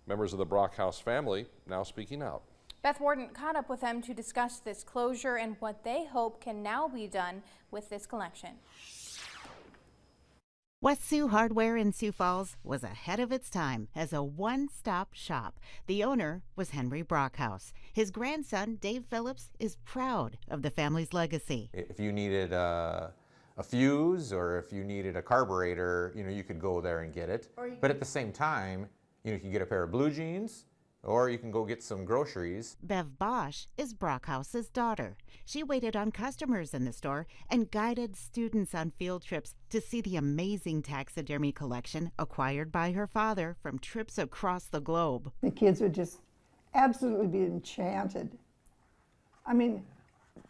Members of the Brockhouse family now speaking out. Beth Warden caught up with them to discuss this closure and what they hope can now be done with this collection. West Sioux Hardware in Sioux Falls was ahead of its time as a one-stop shop. The owner was Henry Brockhouse. His grandson, Dave Phillips, is proud of the family's legacy. If you needed a fuse or if you needed a carburetor, you could go there and get it. But at the same time, you could get a pair of blue jeans, or you can go get some groceries. Bev Bosch is Brockhouse's daughter. She waited on customers in the store and guided students on field trips to see the amazing taxidermy collection acquired by her father from trips across the globe. The kids would just absolutely be enchanted. I mean,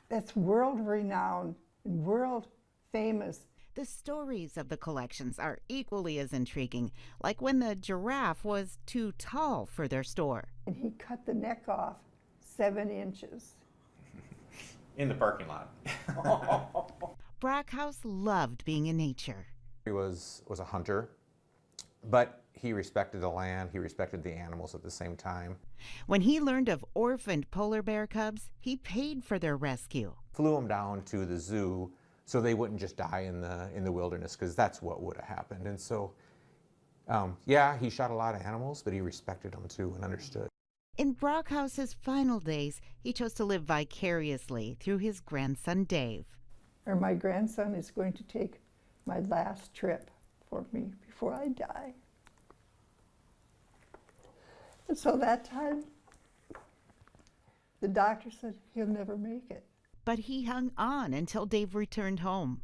that's world-renowned, world famous. The stories of the collections are equally as intriguing, like when the giraffe was too tall for their store. And he cut the neck off 7 inches. In the parking lot. Brockhouse loved being in nature. He was a hunter, but he respected the land, he respected the animals at the same time. When he learned of orphaned polar bear cubs, he paid for their rescue. Flew them down to the zoo so they wouldn't just die in the wilderness, because that's what would have happened. And so, yeah, he shot a lot of animals, but he respected them too and understood. In Brockhouse's final days, he chose to live vicariously through his grandson, Dave. Or my grandson is going to take my last trip for me before I die. And so that time, the doctor said he'll never make it. But he hung on until Dave returned home.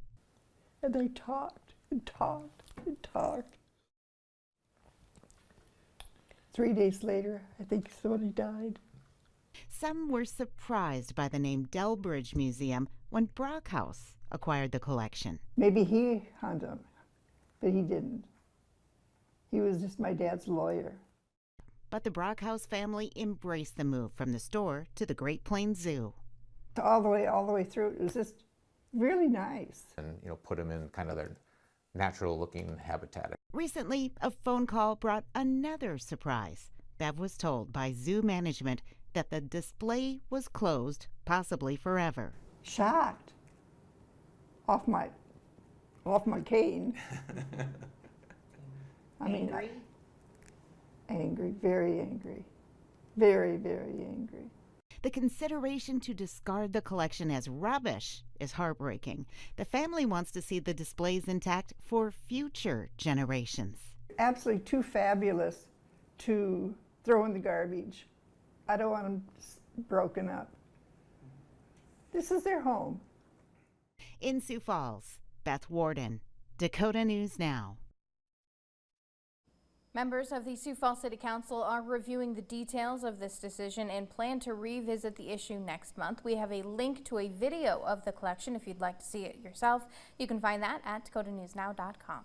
And they talked and talked and talked. 3 days later, I think somebody died. Some were surprised by the name Delbridge Museum when Brockhouse acquired the collection. Maybe he hunted him, but he didn't. He was just my dad's lawyer. But the Brockhouse family embraced the move from the store to the Great Plains Zoo. All the way through, it was just really nice. And, put them in kind of their natural-looking habitat. Recently, a phone call brought another surprise. Bev was told by zoo management that the display was closed, possibly forever. Shocked. Off my cane. I mean, angry, very angry. Very, very angry. The consideration to discard the collection as rubbish is heartbreaking. The family wants to see the displays intact for future generations. Absolutely too fabulous to throw in the garbage. I don't want them broken up. This is their home. In Sioux Falls, Beth Warden, Dakota News Now. Members of the Sioux Falls City Council are reviewing the details of this decision and plan to revisit the issue next month. We have a link to a video of the collection if you'd like to see it yourself. You can find that at dakotanewsnow.com.